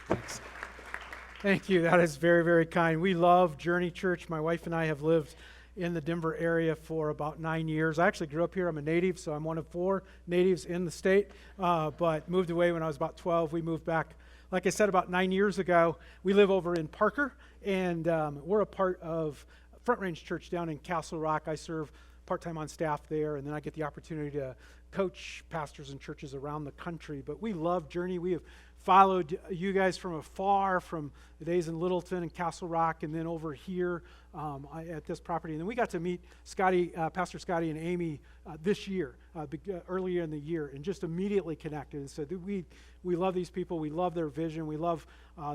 Thanks. Thank you. That is very, very kind. We love Journey Church. My wife and I have lived in the Denver area for about 9 years. I actually grew up here. I'm a native, so I'm one of 4 natives in the state, but moved away when I was about 12. We moved back, like I said, about 9 years ago. We live over in Parker, and we're a part of Front Range Church down in Castle Rock. I serve part-time on staff there, and then I get the opportunity to coach pastors and churches around the country. But we love Journey. We have followed you guys from afar, from the days in Littleton and Castle Rock, and then over here at this property. And then we got to meet Pastor Scotty and Amy this year, earlier in the year, and just immediately connected and said, we love these people, we love their vision, we love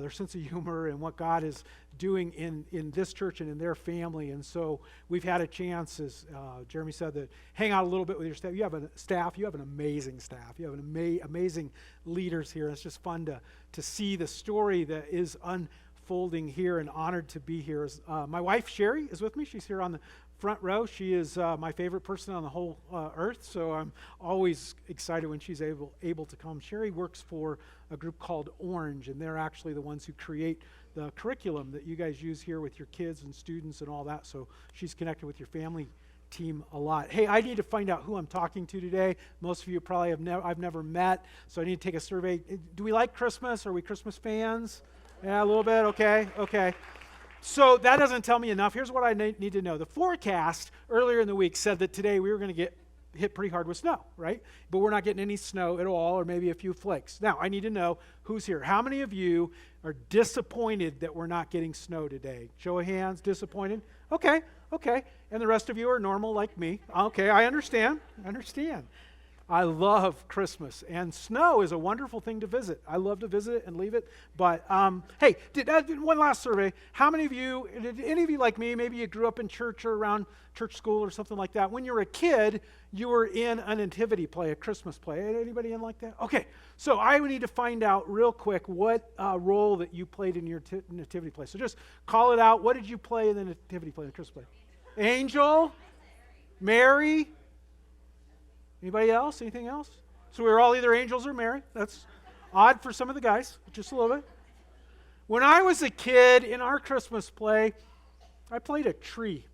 their sense of humor and what God is doing in this church and in their family. And so we've had a chance, as Jeremy said, to hang out a little bit with your staff. You have an amazing staff. You have an amazing leaders here. It's just fun to see the story that is unfolding here, and honored to be here. My wife, Sherry, is with me. She's here on the front row. She is my favorite person on the whole earth, so I'm always excited when she's able to come. Sherry works for a group called Orange, and they're actually the ones who create the curriculum that you guys use here with your kids and students and all that, so she's connected with your family team a lot. Hey, I need to find out who I'm talking to today. Most of you probably I've never met, so I need to take a survey. Do we like Christmas? Are we Christmas fans? Yeah, a little bit. Okay. So that doesn't tell me enough. Here's what I need to know. The forecast earlier in the week said that today we were going to get hit pretty hard with snow, right? But we're not getting any snow at all, or maybe a few flakes. Now, I need to know who's here. How many of you are disappointed that we're not getting snow today? Show of hands, disappointed? Okay. And the rest of you are normal like me. Okay, I understand. I love Christmas, and snow is a wonderful thing to visit. I love to visit it and leave it. But hey, one last survey. How many of you, did any of you like me, maybe you grew up in church or around church school or something like that? When you were a kid, you were in a nativity play, a Christmas play. Anybody in like that? Okay, so I would need to find out real quick what role that you played in your nativity play. So just call it out. What did you play in the nativity play, the Christmas play? Angel? Mary? Anybody else? Anything else? So we were all either angels or Mary. That's odd for some of the guys, just a little bit. When I was a kid in our Christmas play, I played a tree.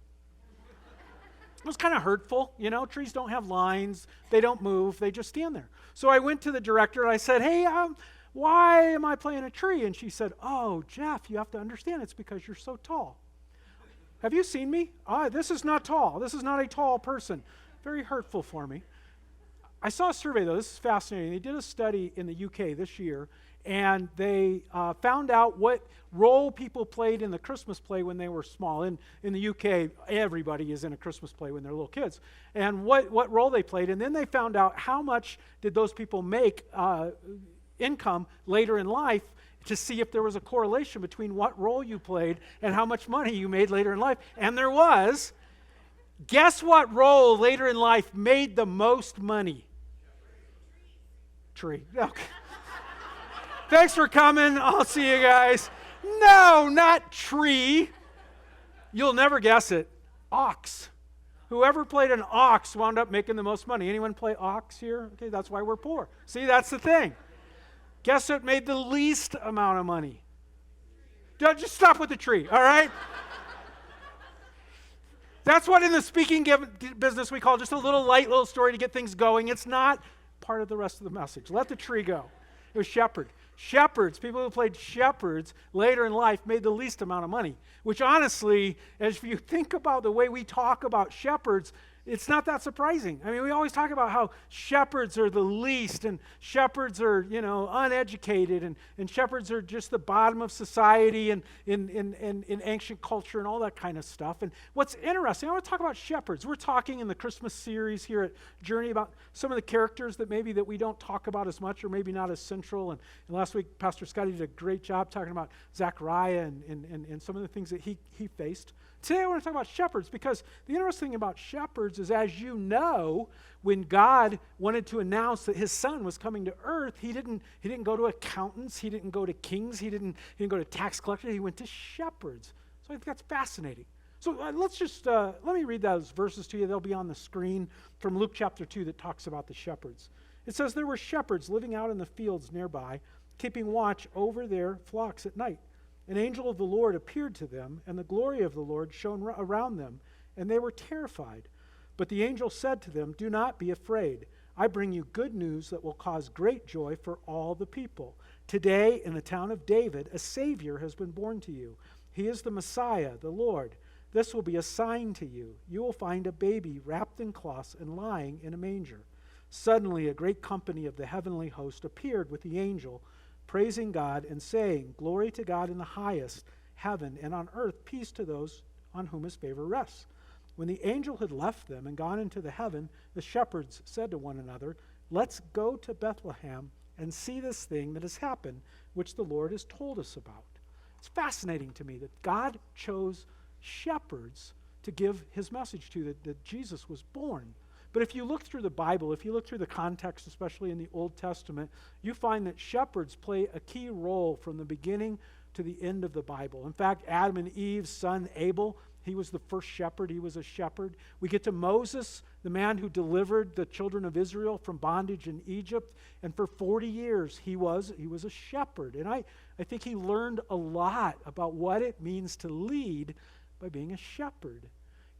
It was kind of hurtful, you know. Trees don't have lines. They don't move. They just stand there. So I went to the director and I said, hey, why am I playing a tree? And she said, oh, Jeff, you have to understand it's because you're so tall. Have you seen me? This is not tall. This is not a tall person. Very hurtful for me. I saw a survey, though. This is fascinating. They did a study in the UK this year, and they found out what role people played in the Christmas play when they were small. In the UK, everybody is in a Christmas play when they're little kids. And what role they played. And then they found out how much did those people make income later in life, to see if there was a correlation between what role you played and how much money you made later in life. And there was. Guess what role later in life made the most money? Tree. Okay. Thanks for coming. I'll see you guys. No, not tree. You'll never guess it. Ox. Whoever played an ox wound up making the most money. Anyone play ox here? Okay, that's why we're poor. See, that's the thing. Guess what made the least amount of money? Just stop with the tree, all right? That's what in the speaking business we call just a light little story to get things going. It's not part of the rest of the message. Let the tree go. It was shepherd. Shepherds, people who played shepherds later in life made the least amount of money, which honestly, as you think about the way we talk about shepherds, it's not that surprising. I mean, we always talk about how shepherds are the least, and shepherds are, uneducated, and shepherds are just the bottom of society and in ancient culture and all that kind of stuff. And what's interesting, I want to talk about shepherds. We're talking in the Christmas series here at Journey about some of the characters that we don't talk about as much, or maybe not as central. And last week, Pastor Scotty did a great job talking about Zechariah and some of the things that he faced. Today I want to talk about shepherds, because the interesting thing about shepherds is, as you know, when God wanted to announce that his son was coming to earth, he didn't go to accountants, he didn't go to kings, he didn't go to tax collectors, he went to shepherds. So I think that's fascinating. So let me read those verses to you. They'll be on the screen from Luke chapter 2 that talks about the shepherds. It says, there were shepherds living out in the fields nearby, keeping watch over their flocks at night. An angel of the Lord appeared to them, and the glory of the Lord shone around them, and they were terrified. But the angel said to them, "Do not be afraid. I bring you good news that will cause great joy for all the people. Today, in the town of David, a Savior has been born to you. He is the Messiah, the Lord. This will be a sign to you. You will find a baby wrapped in cloths and lying in a manger." Suddenly, a great company of the heavenly host appeared with the angel, praising God and saying, "Glory to God in the highest heaven, and on earth peace to those on whom his favor rests." When the angel had left them and gone into the heaven, the shepherds said to one another, "Let's go to Bethlehem and see this thing that has happened, which the Lord has told us about." It's fascinating to me that God chose shepherds to give his message to, that Jesus was born. But if you look through the Bible, if you look through the context, especially in the Old Testament, you find that shepherds play a key role from the beginning to the end of the Bible. In fact, Adam and Eve's son Abel, he was the first shepherd. He was a shepherd. We get to Moses, the man who delivered the children of Israel from bondage in Egypt. And for 40 years, he was a shepherd. And I think he learned a lot about what it means to lead by being a shepherd.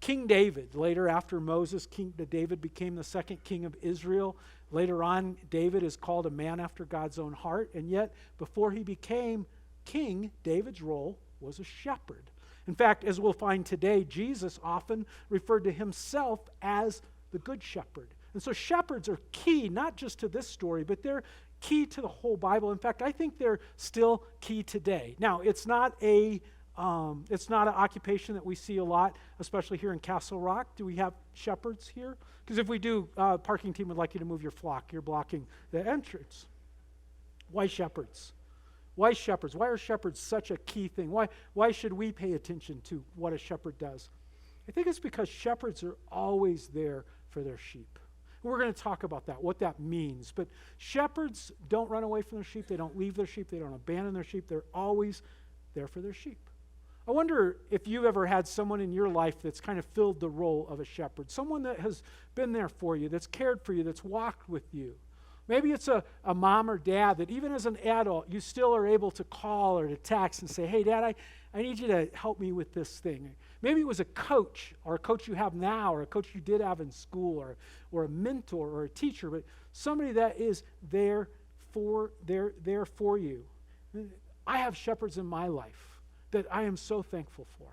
King David, later after Moses, King David became the second king of Israel. Later on, David is called a man after God's own heart. And yet, before he became king, David's role was a shepherd. In fact, as we'll find today, Jesus often referred to himself as the good shepherd. And so shepherds are key, not just to this story, but they're key to the whole Bible. In fact, I think they're still key today. Now, it's not an occupation that we see a lot, especially here in Castle Rock. Do we have shepherds here? Because if we do, parking team would like you to move your flock. You're blocking the entrance. Why shepherds? Why shepherds? Why are shepherds such a key thing? Why should we pay attention to what a shepherd does? I think it's because shepherds are always there for their sheep. We're going to talk about that, what that means. But shepherds don't run away from their sheep. They don't leave their sheep. They don't abandon their sheep. They're always there for their sheep. I wonder if you've ever had someone in your life that's kind of filled the role of a shepherd, someone that has been there for you, that's cared for you, that's walked with you. Maybe it's a mom or dad that even as an adult, you still are able to call or to text and say, "Hey, Dad, I need you to help me with this thing." Maybe it was a coach, or a coach you have now, or a coach you did have in school, or a mentor or a teacher, but somebody that is there for you. I have shepherds in my life that I am so thankful for.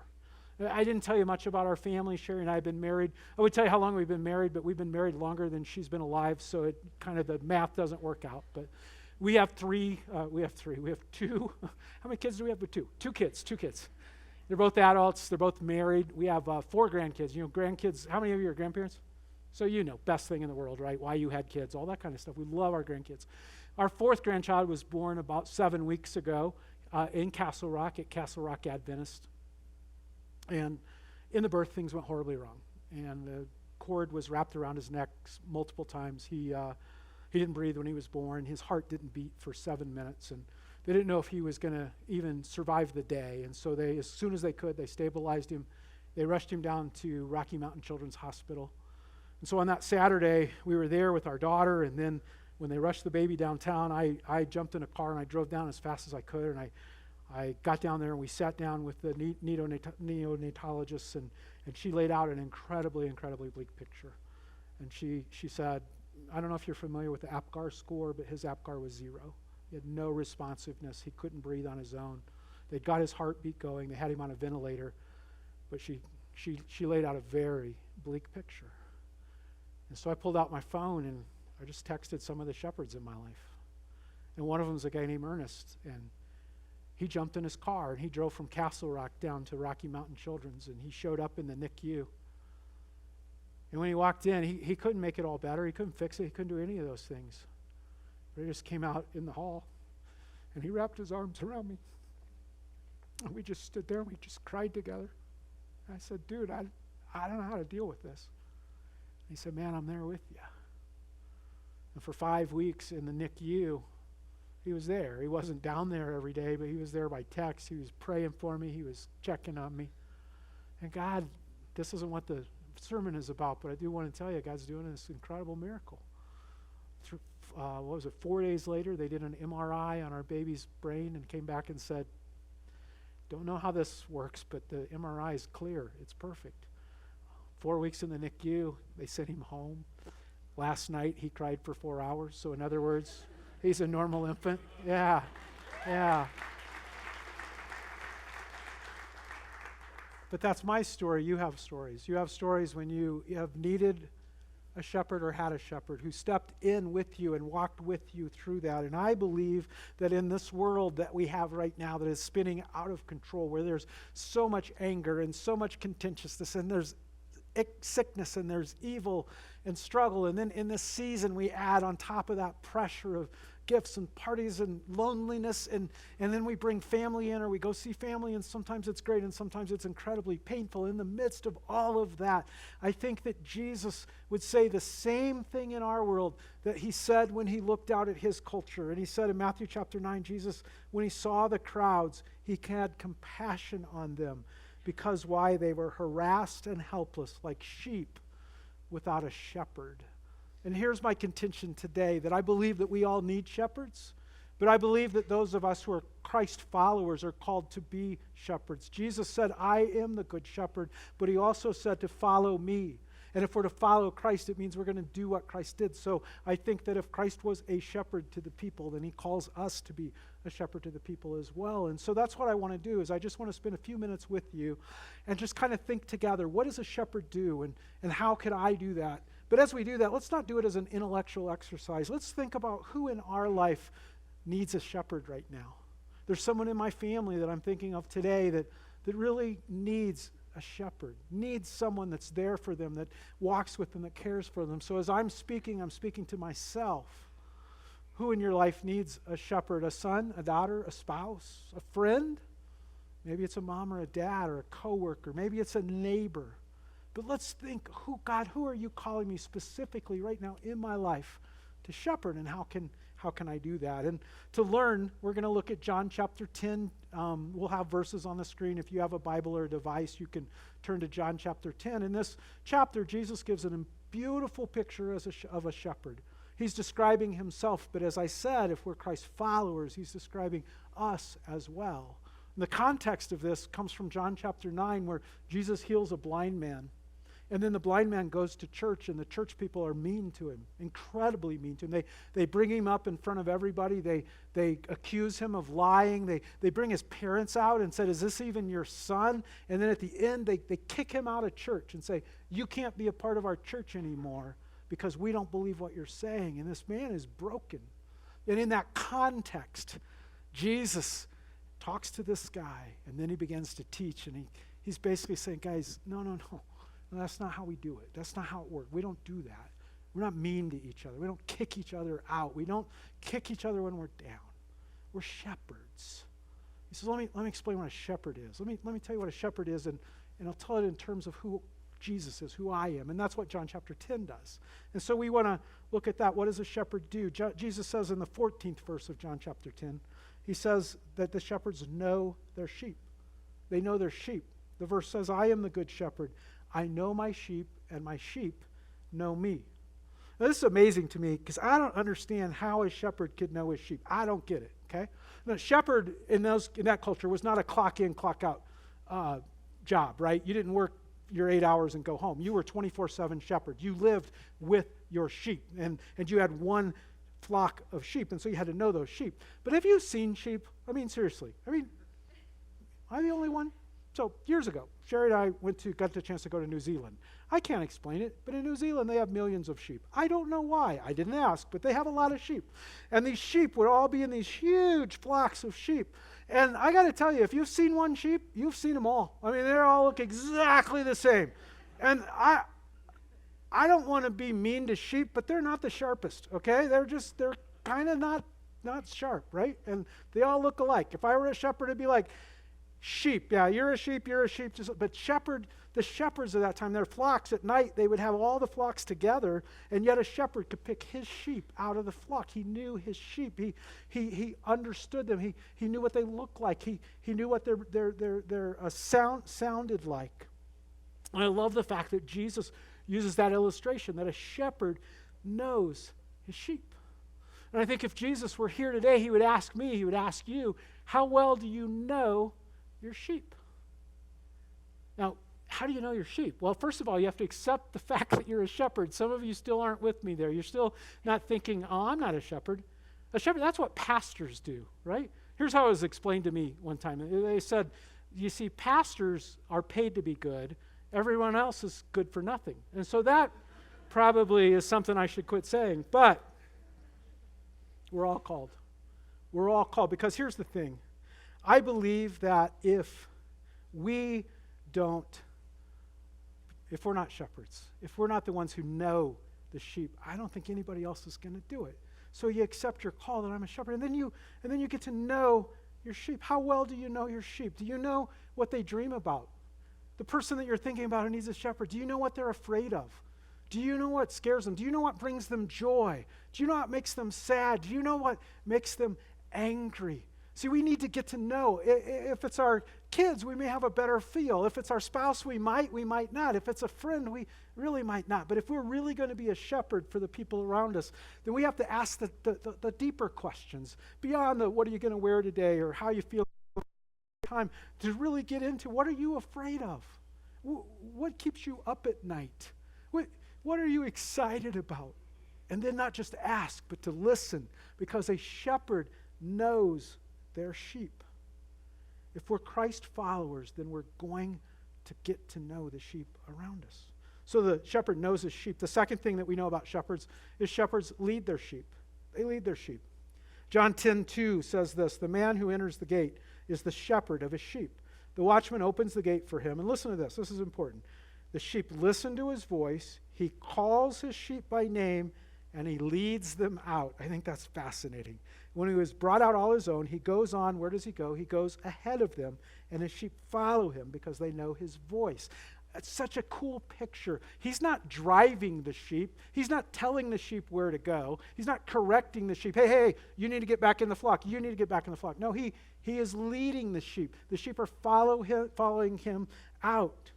I didn't tell you much about our family. Sherry and I have been married. I would tell you how long we've been married, but we've been married longer than she's been alive, so it kind of the math doesn't work out. But we have three. We have two. How many kids do we have? Two kids. They're both adults. They're both married. We have 4 grandkids. You know, grandkids. How many of you are grandparents? So you know, best thing in the world, right? Why you had kids, all that kind of stuff. We love our grandkids. Our 4th grandchild was born about 7 weeks ago in Castle Rock at Castle Rock Adventist. And in the birth, things went horribly wrong. And the cord was wrapped around his neck multiple times. He didn't breathe when he was born. His heart didn't beat for 7 minutes. And they didn't know if he was going to even survive the day. And so they, as soon as they could, they stabilized him. They rushed him down to Rocky Mountain Children's Hospital. And so on that Saturday, we were there with our daughter. And then when they rushed the baby downtown, I jumped in a car and I drove down as fast as I could. And I got down there and we sat down with the neonatologist, and she laid out an incredibly bleak picture. And she said, I don't know if you're familiar with the APGAR score, but his APGAR was 0. He had no responsiveness. He couldn't breathe on his own. They'd got his heartbeat going. They had him on a ventilator. But she laid out a very bleak picture. And so I pulled out my phone and I just texted some of the shepherds in my life. And one of them is a guy named Ernest. And he jumped in his car and he drove from Castle Rock down to Rocky Mountain Children's, and he showed up in the NICU. And when he walked in, he couldn't make it all better. He couldn't fix it. He couldn't do any of those things. But he just came out in the hall and he wrapped his arms around me. And we just stood there and we just cried together. And I said, "Dude, I don't know how to deal with this." And he said, "Man, I'm there with you." And for 5 weeks in the NICU, he was there. He wasn't down there every day, but he was there by text. He was praying for me. He was checking on me. And God, this isn't what the sermon is about, but I do want to tell you, God's doing this incredible miracle. 4 days later, they did an MRI on our baby's brain and came back and said, don't know how this works, but the MRI is clear. It's perfect. 4 weeks in the NICU, they sent him home. Last night, he cried for 4 hours. So in other words, he's a normal infant. Yeah. But that's my story. You have stories. You have stories when you have needed a shepherd or had a shepherd who stepped in with you and walked with you through that. And I believe that in this world that we have right now that is spinning out of control, where there's so much anger and so much contentiousness and there's sickness and there's evil and struggle, and then in this season we add on top of that pressure of gifts and parties and loneliness, and then we bring family in, or we go see family, and sometimes it's great and sometimes it's incredibly painful. In the midst of all of that, I think that Jesus would say the same thing in our world that he said when he looked out at his culture. And he said in Matthew chapter 9, Jesus, when he saw the crowds, he had compassion on them, because why? They were harassed and helpless like sheep without a shepherd. And here's my contention today, that I believe that we all need shepherds, but I believe that those of us who are Christ followers are called to be shepherds. Jesus said, I am the good shepherd, but he also said to follow me. And if we're to follow Christ, it means we're going to do what Christ did. So I think that if Christ was a shepherd to the people, then he calls us to be a shepherd to the people as well. And so that's what I want to do, is I just want to spend a few minutes with you and just kind of think together, what does a shepherd do, and how could I do that? But as we do that, let's not do it as an intellectual exercise. Let's think about who in our life needs a shepherd right now. There's someone in my family that I'm thinking of today that really needs a shepherd, needs someone that's there for them, that walks with them, that cares for them. So as I'm speaking to myself. Who in your life needs a shepherd? A son, a daughter, a spouse, a friend? Maybe it's a mom or a dad or a coworker. Maybe it's a neighbor. But let's think, who are you calling me specifically right now in my life to shepherd, and how can I do that? And to learn, we're going to look at John chapter 10. We'll have verses on the screen. If you have a Bible or a device, you can turn to John chapter 10. In this chapter, Jesus gives a beautiful picture of a shepherd. He's describing himself, but as I said, if we're Christ followers, he's describing us as well. And the context of this comes from John chapter 9, where Jesus heals a blind man. And then the blind man goes to church, and the church people are mean to him, incredibly mean to him. They bring him up in front of everybody. They accuse him of lying. They bring his parents out and said, is this even your son? And then at the end, they kick him out of church and say, you can't be a part of our church anymore because we don't believe what you're saying. And this man is broken. And in that context, Jesus talks to this guy, and then he begins to teach, and he's basically saying, guys, no. That's not how we do it. That's not how it works. We don't do that. We're not mean to each other. We don't kick each other out. We don't kick each other when we're down. We're shepherds. He says, let me explain what a shepherd is. Let me tell you what a shepherd is, and I'll tell it in terms of who Jesus is, who I am. And that's what John chapter 10 does. And so we want to look at that. What does a shepherd do? Jesus says in the 14th verse of John chapter 10, he says that the shepherds know their sheep. They know their sheep. The verse says, I am the good shepherd. I know my sheep, and my sheep know me. Now, this is amazing to me, because I don't understand how a shepherd could know his sheep. I don't get it, okay? Now, shepherd in that culture was not a clock in, clock out job, right? You didn't work your 8 hours and go home. You were 24/7 shepherd. You lived with your sheep, and you had one flock of sheep, and so you had to know those sheep. But have you seen sheep? I mean, seriously. Am I the only one? So years ago, Sherry and I got the chance to go to New Zealand. I can't explain it, but in New Zealand they have millions of sheep. I don't know why. I didn't ask, but they have a lot of sheep. And these sheep would all be in these huge flocks of sheep. And I got to tell you, if you've seen one sheep, you've seen them all. I mean, they all look exactly the same. And I don't want to be mean to sheep, but they're not the sharpest, okay? They're kind of not sharp, right? And they all look alike. If I were a shepherd, it'd be like, sheep, yeah, you're a sheep, but the shepherds of that time, their flocks at night, they would have all the flocks together, and yet a shepherd could pick his sheep out of the flock. He knew his sheep. He understood them. He knew what they looked like. He knew what their sound sounded like. And I love the fact that Jesus uses that illustration, that a shepherd knows his sheep. And I think if Jesus were here today, he would ask me, he would ask you, how well do you know your sheep? Now, how do you know your sheep? Well, first of all, you have to accept the fact that you're a shepherd. Some of you still aren't with me there. You're still not thinking, oh, I'm not a shepherd. A shepherd, that's what pastors do, right? Here's how it was explained to me one time. They said, you see, pastors are paid to be good. Everyone else is good for nothing. And so that probably is something I should quit saying. But we're all called. We're all called. Because here's the thing. I believe that if we're not shepherds, if we're not the ones who know the sheep, I don't think anybody else is going to do it. So you accept your call that I'm a shepherd, and then you get to know your sheep. How well do you know your sheep? Do you know what they dream about? The person that you're thinking about who needs a shepherd, do you know what they're afraid of? Do you know what scares them? Do you know what brings them joy? Do you know what makes them sad? Do you know what makes them angry? See, we need to get to know. If it's our kids, we may have a better feel. If it's our spouse, we might not. If it's a friend, we really might not. But if we're really going to be a shepherd for the people around us, then we have to ask the deeper questions beyond the what are you going to wear today or how you feel time, to really get into what are you afraid of? What keeps you up at night? What are you excited about? And then not just ask, but to listen, because a shepherd knows their sheep. If we're Christ followers, then we're going to get to know the sheep around us. So the shepherd knows his sheep. The second thing that we know about shepherds is shepherds lead their sheep. They lead their sheep. John 10:2 says this, the man who enters the gate is the shepherd of his sheep. The watchman opens the gate for him. And listen to this. This is important. The sheep listen to his voice. He calls his sheep by name, and he leads them out. I think that's fascinating. When he has brought out all his own, he goes on. Where does he go? He goes ahead of them, and his sheep follow him because they know his voice. It's such a cool picture. He's not driving the sheep. He's not telling the sheep where to go. He's not correcting the sheep. Hey, you need to get back in the flock. You need to get back in the flock. No, he is leading the sheep. The sheep are following him out.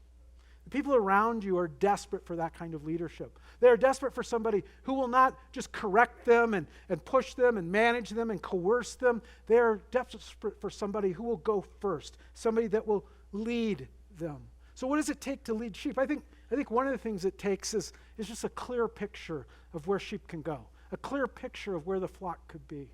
The people around you are desperate for that kind of leadership. They're desperate for somebody who will not just correct them and push them and manage them and coerce them. They're desperate for somebody who will go first, somebody that will lead them. So what does it take to lead sheep? I think one of the things it takes is just a clear picture of where sheep can go, a clear picture of where the flock could be.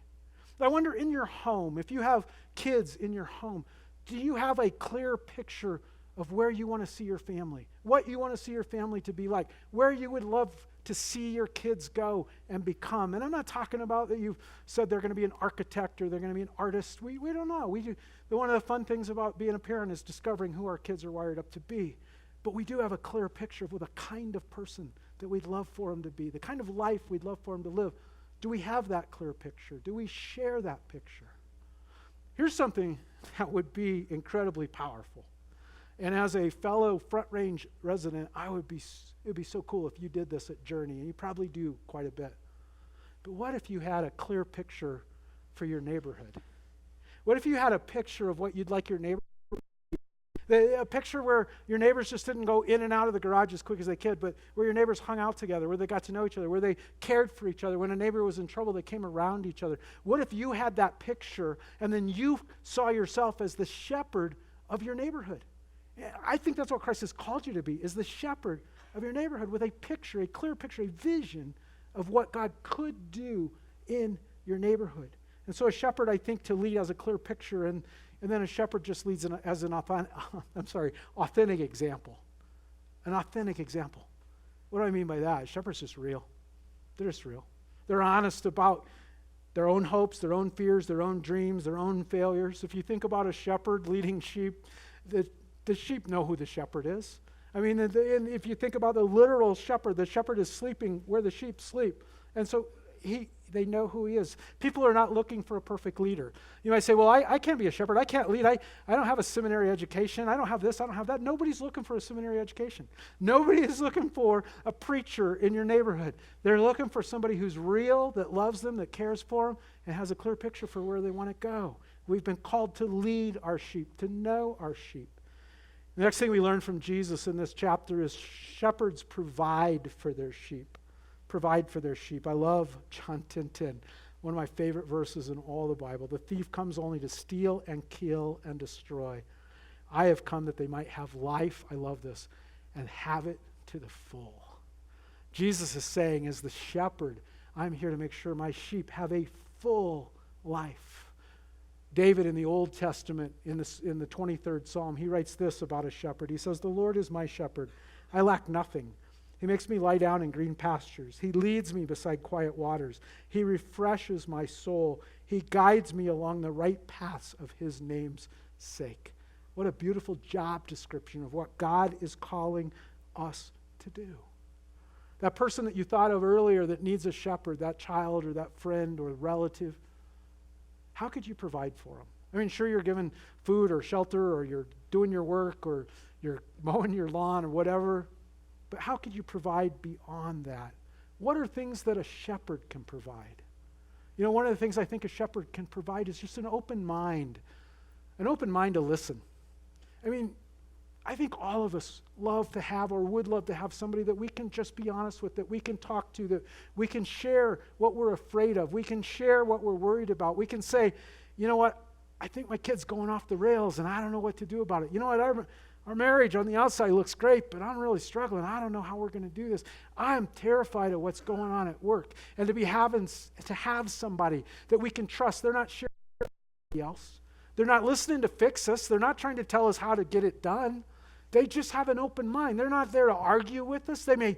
I wonder, in your home, if you have kids in your home, do you have a clear picture of where you want to see your family, what you want to see your family to be like, where you would love to see your kids go and become? And I'm not talking about that you've said they're going to be an architect or they're going to be an artist. We don't know. One of the fun things about being a parent is discovering who our kids are wired up to be. But we do have a clear picture of the kind of person that we'd love for them to be, the kind of life we'd love for them to live. Do we have that clear picture? Do we share that picture? Here's something that would be incredibly powerful. And as a fellow Front Range resident, it would be so cool if you did this at Journey, and you probably do quite a bit. But what if you had a clear picture for your neighborhood? What if you had a picture of what you'd like your neighborhood to be? A picture where your neighbors just didn't go in and out of the garage as quick as they could, but where your neighbors hung out together, where they got to know each other, where they cared for each other. When a neighbor was in trouble, they came around each other. What if you had that picture, and then you saw yourself as the shepherd of your neighborhood? I think that's what Christ has called you to be, is the shepherd of your neighborhood with a picture, a clear picture, a vision of what God could do in your neighborhood. And so a shepherd, I think, to lead has a clear picture, and then a shepherd just leads as an authentic example. An authentic example. What do I mean by that? A shepherd's just real. They're just real. They're honest about their own hopes, their own fears, their own dreams, their own failures. If you think about a shepherd leading sheep, the sheep know who the shepherd is. I mean, if you think about the literal shepherd, the shepherd is sleeping where the sheep sleep. And so they know who he is. People are not looking for a perfect leader. You might say, well, I can't be a shepherd. I can't lead. I don't have a seminary education. I don't have this. I don't have that. Nobody's looking for a seminary education. Nobody is looking for a preacher in your neighborhood. They're looking for somebody who's real, that loves them, that cares for them, and has a clear picture for where they want to go. We've been called to lead our sheep, to know our sheep. The next thing we learn from Jesus in this chapter is shepherds provide for their sheep. Provide for their sheep. I love John 10:10. One of my favorite verses in all the Bible. The thief comes only to steal and kill and destroy. I have come that they might have life, I love this, and have it to the full. Jesus is saying, as the shepherd, I'm here to make sure my sheep have a full life. David in the Old Testament, in the 23rd Psalm, he writes this about a shepherd. He says, the Lord is my shepherd. I lack nothing. He makes me lie down in green pastures. He leads me beside quiet waters. He refreshes my soul. He guides me along the right paths of his name's sake. What a beautiful job description of what God is calling us to do. That person that you thought of earlier that needs a shepherd, that child or that friend or relative, how could you provide for them? I mean, sure, you're giving food or shelter or you're doing your work or you're mowing your lawn or whatever, but how could you provide beyond that? What are things that a shepherd can provide? You know, one of the things I think a shepherd can provide is just an open mind to listen. I mean, I think all of us love to have or would love to have somebody that we can just be honest with, that we can talk to, that we can share what we're afraid of. We can share what we're worried about. We can say, you know what, I think my kid's going off the rails and I don't know what to do about it. You know what, our marriage on the outside looks great, but I'm really struggling. I don't know how we're going to do this. I'm terrified of what's going on at work. And to have somebody that we can trust. They're not sharing with anybody else. They're not listening to fix us. They're not trying to tell us how to get it done. They just have an open mind. They're not there to argue with us. They may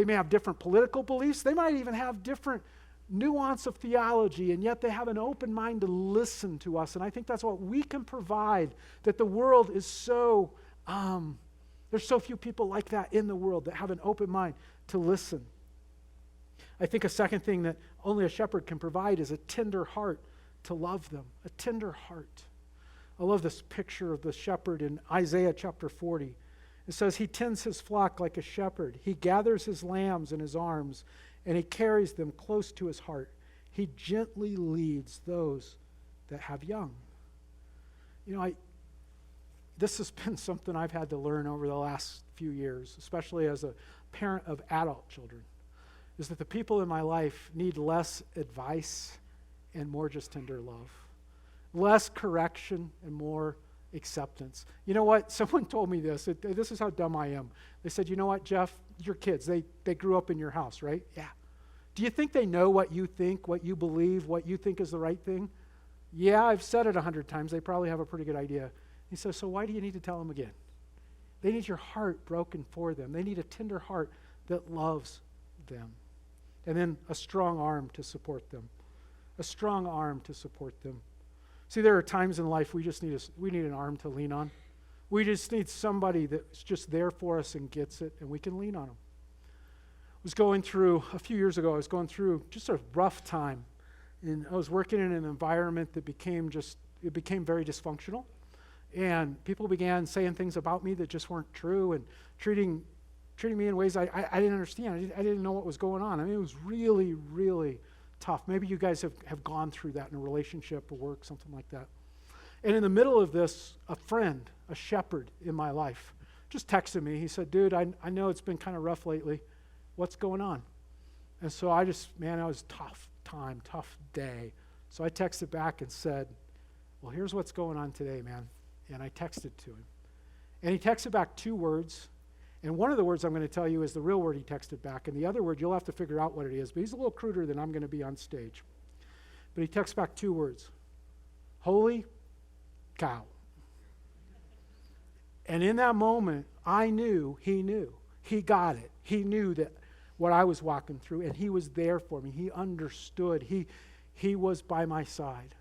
have different political beliefs. They might even have different nuance of theology, and yet they have an open mind to listen to us. And I think that's what we can provide, that the world is so, there's so few people like that in the world that have an open mind to listen. I think a second thing that only a shepherd can provide is a tender heart to love them, a tender heart. I love this picture of the shepherd in Isaiah chapter 40. It says, he tends his flock like a shepherd. He gathers his lambs in his arms, and he carries them close to his heart. He gently leads those that have young. You know, this has been something I've had to learn over the last few years, especially as a parent of adult children, is that the people in my life need less advice and more just tender love. Less correction and more acceptance. You know what? Someone told me this. This is how dumb I am. They said, you know what, Jeff? Your kids, they grew up in your house, right? Yeah. Do you think they know what you think, what you believe, what you think is the right thing? Yeah, I've said it 100 times. They probably have a pretty good idea. He says, so why do you need to tell them again? They need your heart broken for them. They need a tender heart that loves them. And then a strong arm to support them. A strong arm to support them. See, there are times in life we need an arm to lean on. We just need somebody that's just there for us and gets it, and we can lean on them. A few years ago, I was going through just a rough time. And I was working in an environment that became very dysfunctional. And people began saying things about me that just weren't true and treating me in ways I didn't understand. I didn't know what was going on. I mean, it was really, really tough. Maybe you guys have gone through that in a relationship or work, something like that. And in the middle of this, a friend, a shepherd in my life, just texted me. He said, dude, I know it's been kind of rough lately. What's going on? And so it was tough day. So I texted back and said, well, here's what's going on today, man. And I texted to him. And he texted back 2 words. And one of the words I'm going to tell you is the real word he texted back. And the other word, you'll have to figure out what it is. But he's a little cruder than I'm going to be on stage. But he texts back 2 words. Holy cow. And in that moment, I knew he knew. He got it. He knew that what I was walking through, and he was there for me. He understood. He was by my side.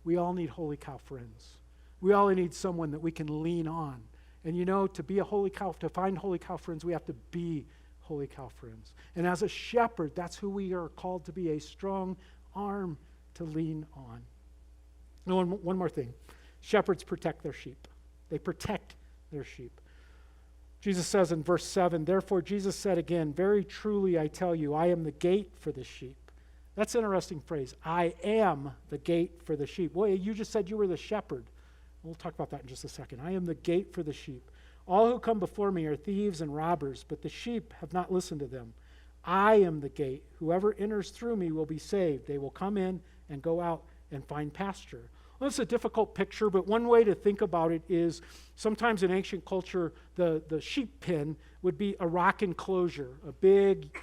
We all need holy cow friends. We all need someone that we can lean on. And you know, to find holy cow friends, we have to be holy cow friends. And as a shepherd, that's who we are called to be, a strong arm to lean on. And one more thing. Shepherds protect their sheep. They protect their sheep. Jesus says in verse 7, therefore Jesus said again, very truly I tell you, I am the gate for the sheep. That's an interesting phrase. I am the gate for the sheep. Well, you just said you were the shepherd. We'll talk about that in just a second. I am the gate for the sheep. All who come before me are thieves and robbers, but the sheep have not listened to them. I am the gate. Whoever enters through me will be saved. They will come in and go out and find pasture. Well, it's a difficult picture, but one way to think about it is sometimes in ancient culture, the sheep pen would be a rock enclosure, a big,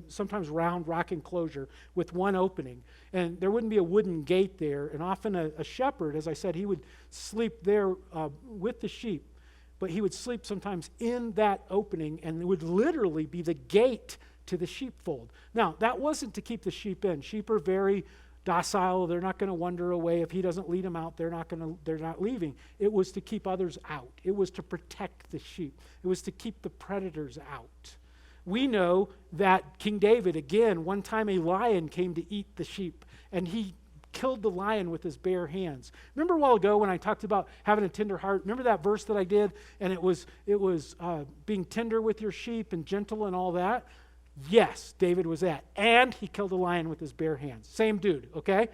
sometimes round rock enclosure with one opening. And there wouldn't be a wooden gate there. And often a shepherd, as I said, he would sleep there with the sheep, but he would sleep sometimes in that opening, and it would literally be the gate to the sheepfold. Now, that wasn't to keep the sheep in. Sheep are very docile. They're not going to wander away. If he doesn't lead them out, they're not leaving. It was to keep others out. It was to protect the sheep. It was to keep the predators out. We know that King David, again, one time a lion came to eat the sheep, and he killed the lion with his bare hands. Remember a while ago when I talked about having a tender heart? Remember that verse that I did? And it was being tender with your sheep and gentle and all that? Yes, David was that. And he killed a lion with his bare hands. Same dude, okay?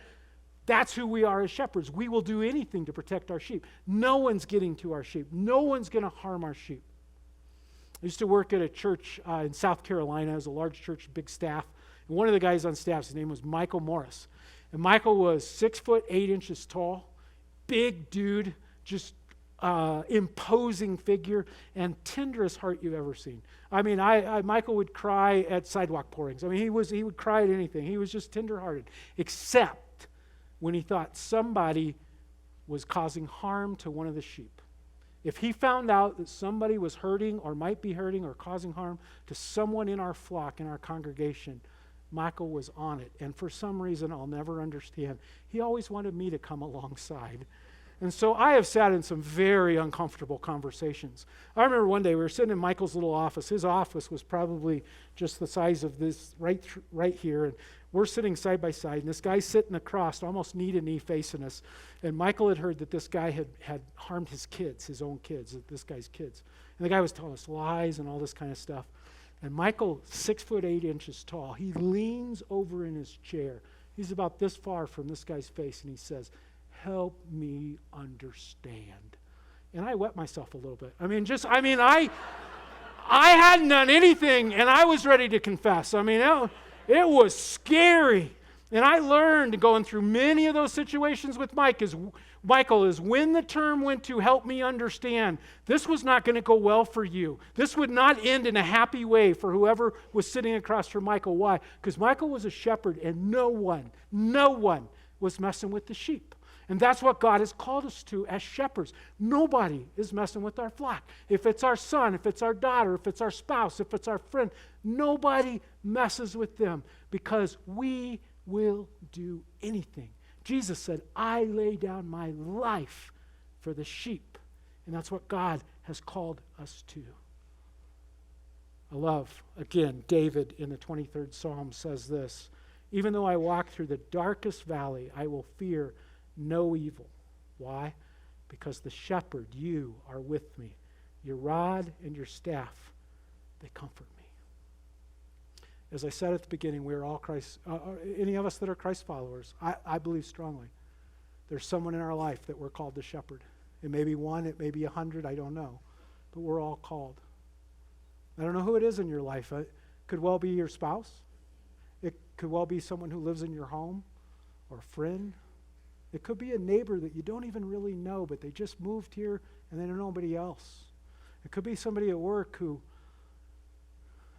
That's who we are as shepherds. We will do anything to protect our sheep. No one's getting to our sheep. No one's going to harm our sheep. I used to work at a church in South Carolina. It was a large church, big staff. And one of the guys on staff, his name was Michael Morris. And Michael was 6'8" tall, big dude, just imposing figure, and tenderest heart you've ever seen. I mean, Michael would cry at sidewalk pourings. I mean, he would cry at anything. He was just tenderhearted, except when he thought somebody was causing harm to one of the sheep. If he found out that somebody was hurting or might be hurting or causing harm to someone in our flock, in our congregation, Michael was on it. And for some reason I'll never understand, he always wanted me to come alongside. And so I have sat in some very uncomfortable conversations. I remember one day we were sitting in Michael's little office. His office was probably just the size of this right here. And we're sitting side by side. And this guy's sitting across, almost knee to knee facing us. And Michael had heard that this guy had harmed his kids, his own kids, this guy's kids. And the guy was telling us lies and all this kind of stuff. And Michael, 6'8" tall, he leans over in his chair. He's about this far from this guy's face, and he says, "Help me understand." And I wet myself a little bit. I hadn't done anything, and I was ready to confess. I mean, it was scary. And I learned, going through many of those situations with Michael, is when the term went to "help me understand," this was not going to go well for you. This would not end in a happy way for whoever was sitting across from Michael. Why? Because Michael was a shepherd, and no one was messing with the sheep. And that's what God has called us to as shepherds. Nobody is messing with our flock. If it's our son, if it's our daughter, if it's our spouse, if it's our friend, nobody messes with them, because we will do anything. Jesus said, "I lay down my life for the sheep." And that's what God has called us to. I love, again, David in the 23rd Psalm says this, "Even though I walk through the darkest valley, I will fear no evil." Why? Because the shepherd, you, are with me. Your rod and your staff, they comfort me. As I said at the beginning, we are all Christ. Any of us that are Christ followers, I believe strongly there's someone in our life that we're called to shepherd. It may be one, it may be 100, I don't know. But we're all called. I don't know who it is in your life. It could well be your spouse. It could well be someone who lives in your home, or a friend. It could be a neighbor that you don't even really know, but they just moved here and they don't know anybody else. It could be somebody at work who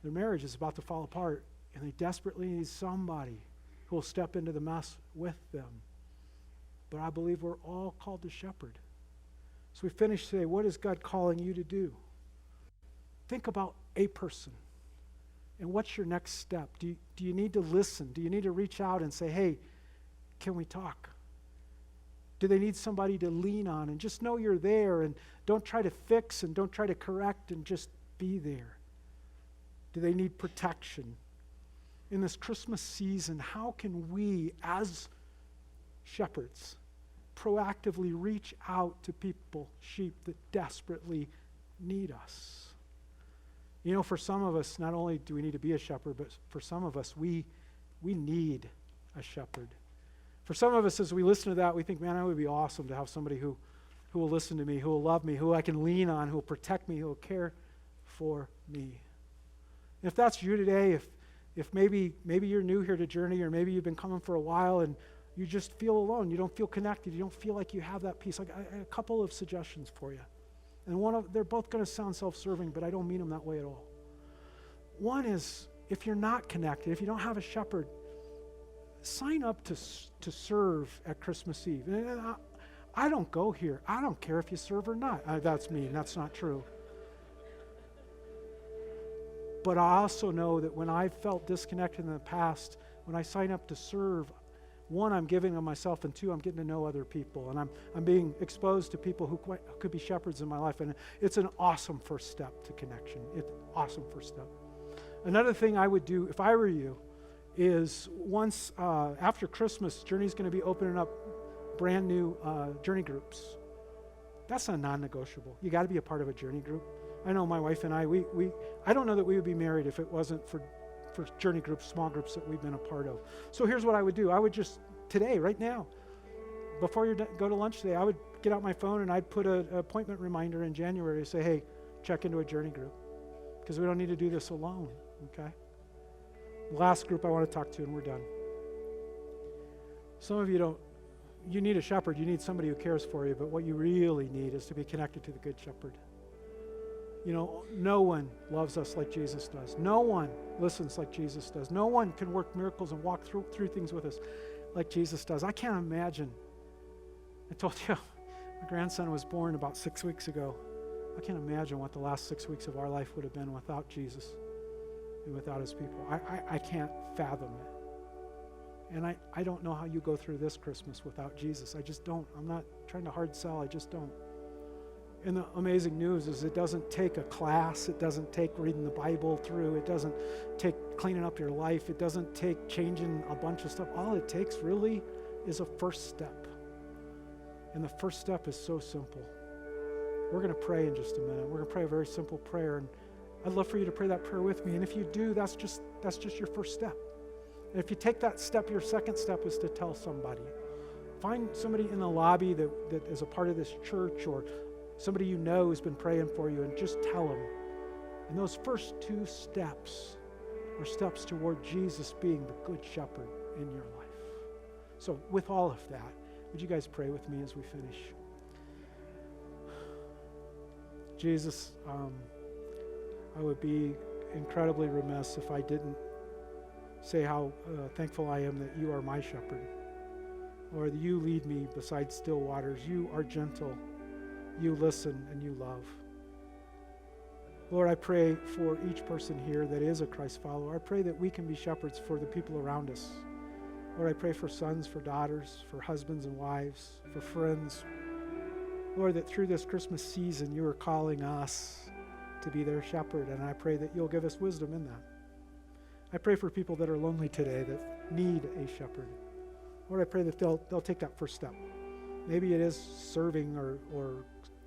their marriage is about to fall apart, and they desperately need somebody who will step into the mess with them. But I believe we're all called to shepherd. So we finish today. What is God calling you to do? Think about a person. And what's your next step? Do you need to listen? Do you need to reach out and say, "Hey, can we talk?" Do they need somebody to lean on? And just know you're there, and don't try to fix and don't try to correct, and just be there. Do they need protection? In this Christmas season, how can we, as shepherds, proactively reach out to people, sheep that desperately need us? You know, for some of us, not only do we need to be a shepherd, but for some of us, we need a shepherd. For some of us, as we listen to that, we think, man, that would be awesome to have somebody who will listen to me, who will love me, who I can lean on, who will protect me, who will care for me. If that's you today, if If maybe you're new here to Journey, or maybe you've been coming for a while and you just feel alone, you don't feel connected, you don't feel like you have that peace, a couple of suggestions for you. And they're both going to sound self-serving, but I don't mean them that way at all. One is, if you're not connected, if you don't have a shepherd, sign up to serve at Christmas Eve. And I don't go here. I don't care if you serve or not. That's mean. That's not true. But I also know that when I've felt disconnected in the past, when I sign up to serve, one, I'm giving of myself, and two, I'm getting to know other people, and I'm being exposed to people who could be shepherds in my life, and it's an awesome first step to connection. It's an awesome first step. Another thing I would do if I were you is once after Christmas, Journey's going to be opening up brand new Journey groups. That's a non-negotiable. You got to be a part of a Journey group. I know my wife and I don't know that we would be married if it wasn't for Journey groups, small groups that we've been a part of. So here's what I would do. I would just, today, right now, before you go to lunch today, I would get out my phone and I'd put an appointment reminder in January to say, hey, check into a Journey group, because we don't need to do this alone, okay? Last group I want to talk to, and we're done. Some of you you need a shepherd, you need somebody who cares for you, but what you really need is to be connected to the Good Shepherd. You know, no one loves us like Jesus does. No one listens like Jesus does. No one can work miracles and walk through things with us like Jesus does. I can't imagine. I told you, my grandson was born about 6 weeks ago. I can't imagine what the last 6 weeks of our life would have been without Jesus and without his people. I can't fathom it. And I don't know how you go through this Christmas without Jesus. I just don't. I'm not trying to hard sell. I just don't. And the amazing news is it doesn't take a class. It doesn't take reading the Bible through. It doesn't take cleaning up your life. It doesn't take changing a bunch of stuff. All it takes really is a first step. And the first step is so simple. We're going to pray in just a minute. We're going to pray a very simple prayer. And I'd love for you to pray that prayer with me. And if you do, that's just your first step. And if you take that step, your second step is to tell somebody. Find somebody in the lobby that is a part of this church, or somebody you know who's been praying for you, and just tell them. And those first two steps are steps toward Jesus being the Good Shepherd in your life. So with all of that, would you guys pray with me as we finish? Jesus, I would be incredibly remiss if I didn't say how thankful I am that you are my shepherd. Lord, you lead me beside still waters. You are gentle. You listen and you love. Lord, I pray for each person here that is a Christ follower. I pray that we can be shepherds for the people around us. Lord, I pray for sons, for daughters, for husbands and wives, for friends. Lord, that through this Christmas season, you are calling us to be their shepherd, and I pray that you'll give us wisdom in that. I pray for people that are lonely today that need a shepherd. Lord, I pray that they'll take that first step. Maybe it is serving or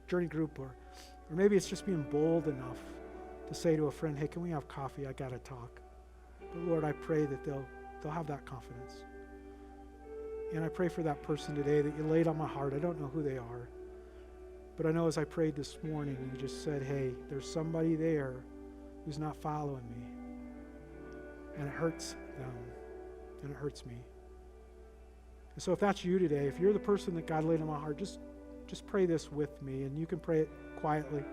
Journey group, or maybe it's just being bold enough to say to a friend, hey, can we have coffee? I got to talk. But Lord, I pray that they'll have that confidence. And I pray for that person today that you laid on my heart. I don't know who they are. But I know as I prayed this morning, you just said, hey, there's somebody there who's not following me. And it hurts them. And it hurts me. And so if that's you today, if you're the person that God laid on my heart, just pray this with me, and you can pray it quietly.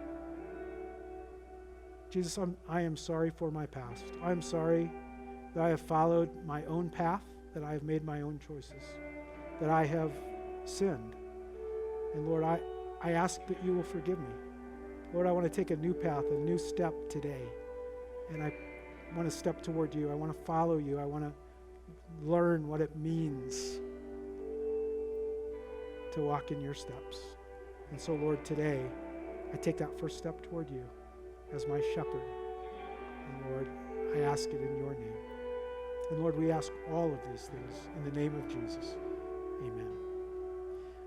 Jesus, I am sorry for my past. I am sorry that I have followed my own path, that I have made my own choices, that I have sinned. And Lord, I ask that you will forgive me. Lord, I want to take a new path, a new step today. And I want to step toward you. I want to follow you. I want to learn what it means to walk in your steps. And so, Lord, today, I take that first step toward you as my shepherd. And Lord, I ask it in your name. And Lord, we ask all of these things in the name of Jesus. Amen.